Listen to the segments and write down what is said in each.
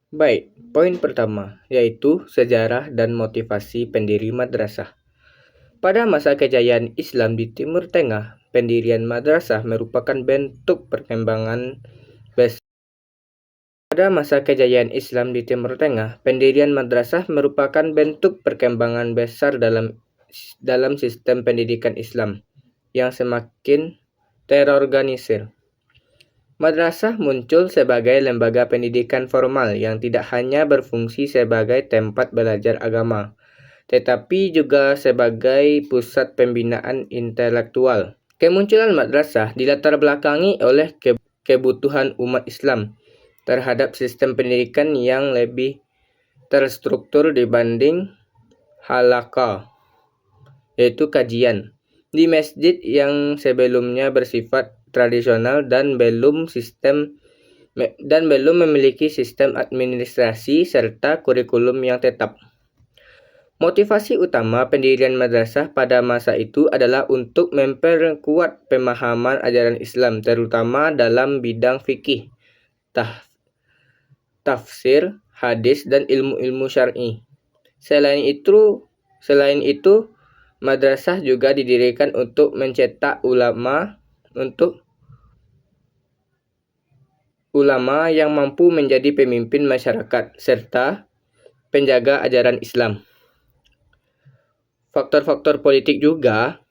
Baik, poin pertama yaitu sejarah dan motivasi pendiri madrasah. Pada masa kejayaan Islam di Timur Tengah, pendirian madrasah merupakan bentuk perkembangan besar. Pada masa kejayaan Islam di Timur Tengah, pendirian madrasah merupakan bentuk perkembangan besar dalam sistem pendidikan Islam yang semakin terorganisir. Madrasah muncul sebagai lembaga pendidikan formal yang tidak hanya berfungsi sebagai tempat belajar agama, tetapi juga sebagai pusat pembinaan intelektual. Kemunculan madrasah dilatar belakangi oleh kebutuhan umat Islam terhadap sistem pendidikan yang lebih terstruktur dibanding halaqah, yaitu kajian, di masjid yang sebelumnya bersifat tradisional dan belum memiliki sistem administrasi serta kurikulum yang tetap. Motivasi utama pendirian madrasah pada masa itu adalah untuk memperkuat pemahaman ajaran Islam, terutama dalam bidang fikih, tafsir, hadis, dan ilmu-ilmu syar'i. Selain itu, madrasah juga didirikan untuk mencetak ulama yang mampu menjadi pemimpin masyarakat serta penjaga ajaran Islam. Faktor-faktor politik juga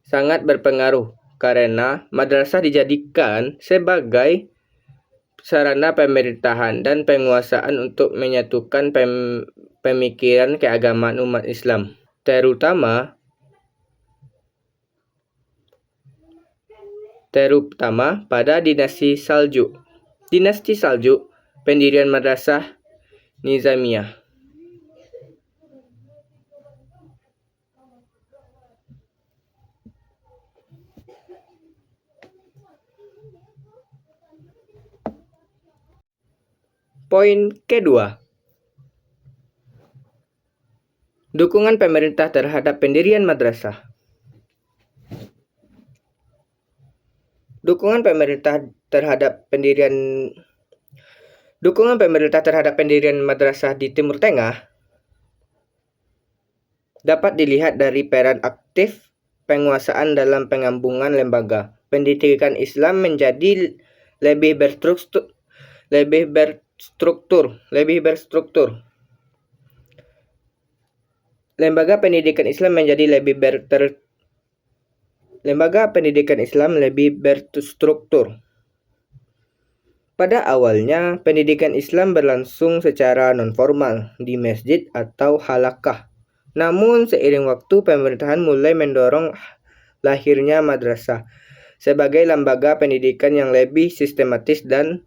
sangat berpengaruh karena madrasah dijadikan sebagai sarana pemerintahan dan penguasaan untuk menyatukan pemikiran keagamaan umat Islam, terutama pada dinasti Saljuk. Dinasti Saljuk, pendirian madrasah Nizamiyah. Poin kedua, dukungan pemerintah terhadap pendirian madrasah. Dukungan pemerintah terhadap pendirian madrasah di Timur Tengah dapat dilihat dari peran aktif penguasaan dalam penggabungan lembaga pendidikan Islam menjadi lebih berstruktur. Lembaga pendidikan Islam lebih berstruktur. Pada awalnya, pendidikan Islam berlangsung secara non-formal di masjid atau halaqah. Namun, seiring waktu, pemerintahan mulai mendorong lahirnya madrasah sebagai lembaga pendidikan yang lebih sistematis dan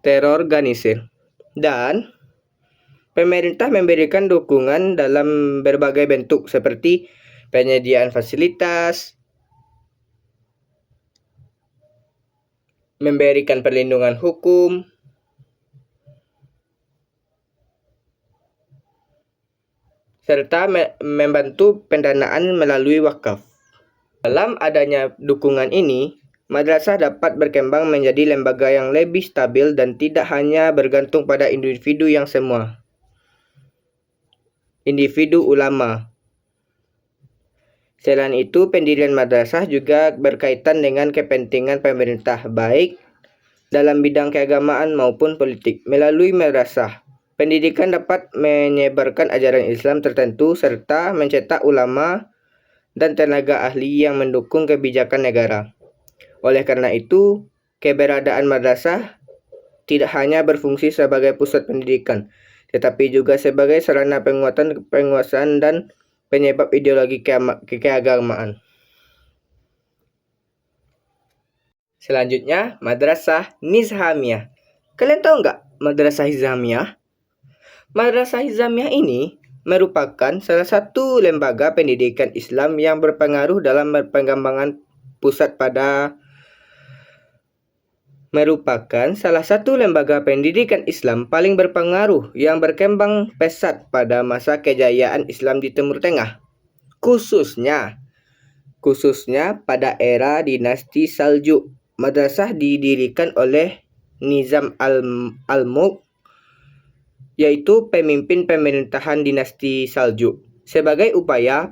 terorganisir. Dan pemerintah memberikan dukungan dalam berbagai bentuk seperti penyediaan fasilitas, memberikan perlindungan hukum, serta membantu pendanaan melalui wakaf. Dalam adanya dukungan ini, madrasah dapat berkembang menjadi lembaga yang lebih stabil dan tidak hanya bergantung pada individu ulama. Selain itu, pendirian madrasah juga berkaitan dengan kepentingan pemerintah, baik dalam bidang keagamaan maupun politik. Melalui madrasah, pendidikan dapat menyebarkan ajaran Islam tertentu serta mencetak ulama dan tenaga ahli yang mendukung kebijakan negara. Oleh karena itu, keberadaan madrasah tidak hanya berfungsi sebagai pusat pendidikan, tetapi juga sebagai sarana penguasaan dan penyebab ideologi keagamaan. Selanjutnya, Madrasah Nizamiyah. Kalian tahu nggak Madrasah Nizamiyah? Madrasah Nizamiyah ini merupakan salah satu lembaga pendidikan Islam yang berpengaruh dalam pengembangan pusat merupakan salah satu lembaga pendidikan Islam paling berpengaruh yang berkembang pesat pada masa kejayaan Islam di Timur Tengah, khususnya pada era dinasti Saljuk. Madrasah didirikan oleh Nizam al-Mulk, yaitu pemimpin pemerintahan dinasti Saljuk, sebagai upaya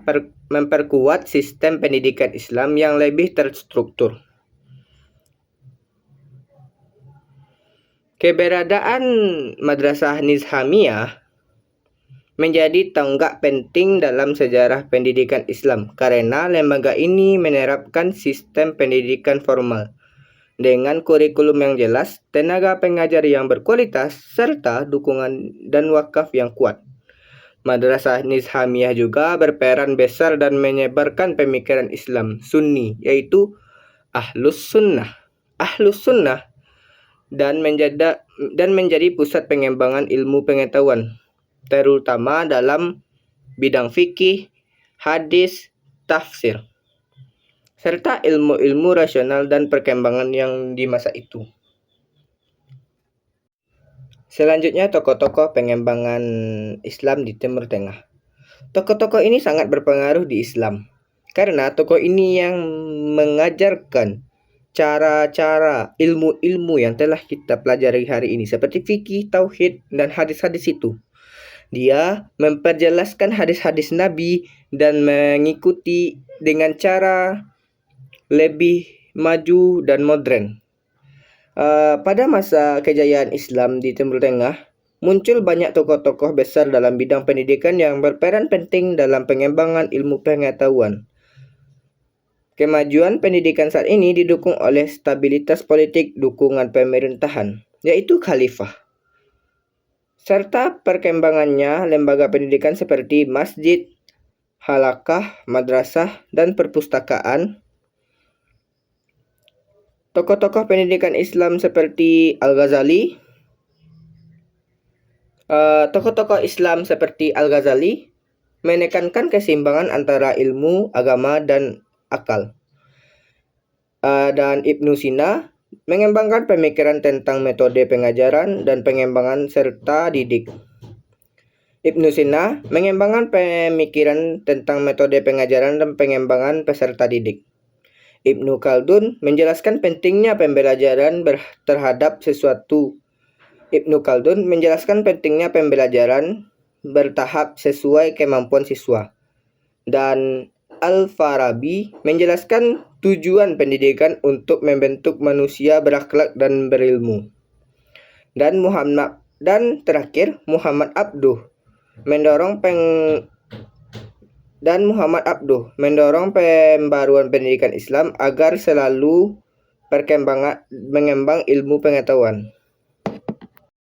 memperkuat sistem pendidikan Islam yang lebih terstruktur. Keberadaan Madrasah Nizamiyah menjadi tonggak penting dalam sejarah pendidikan Islam karena lembaga ini menerapkan sistem pendidikan formal dengan kurikulum yang jelas, tenaga pengajar yang berkualitas, serta dukungan dan wakaf yang kuat. Madrasah Nizamiyah juga berperan besar dan menyebarkan pemikiran Islam Sunni, yaitu Ahlus Sunnah dan menjadi pusat pengembangan ilmu pengetahuan, terutama dalam bidang fikih, hadis, tafsir, serta ilmu-ilmu rasional dan perkembangan yang di masa itu. Selanjutnya, tokoh-tokoh pengembangan Islam di Timur Tengah. Tokoh-tokoh ini sangat berpengaruh di Islam, karena tokoh ini yang mengajarkan cara-cara ilmu-ilmu yang telah kita pelajari hari ini, seperti fikih, tauhid, dan hadis-hadis itu. Dia memperjelaskan hadis-hadis Nabi dan mengikuti dengan cara lebih maju dan modern. Pada masa kejayaan Islam di Timur Tengah, muncul banyak tokoh-tokoh besar dalam bidang pendidikan yang berperan penting dalam pengembangan ilmu pengetahuan. Kemajuan pendidikan saat ini didukung oleh stabilitas politik dukungan pemerintahan, yaitu khalifah, serta perkembangannya lembaga pendidikan seperti masjid, halakah, madrasah, dan perpustakaan. Tokoh-tokoh pendidikan Islam seperti Al-Ghazali menekankan keseimbangan antara ilmu, agama, dan akal. Dan Ibnu Sina mengembangkan pemikiran tentang metode pengajaran dan pengembangan serta didik. Ibnu Sina mengembangkan pemikiran tentang metode pengajaran dan pengembangan peserta didik. Ibnu Khaldun menjelaskan pentingnya pembelajaran terhadap sesuatu. Ibnu Khaldun menjelaskan pentingnya pembelajaran bertahap sesuai kemampuan siswa. Dan Al-Farabi menjelaskan tujuan pendidikan untuk membentuk manusia berakhlak dan berilmu. Dan Muhammad Abduh mendorong pembaruan pendidikan Islam agar selalu mengembang ilmu pengetahuan.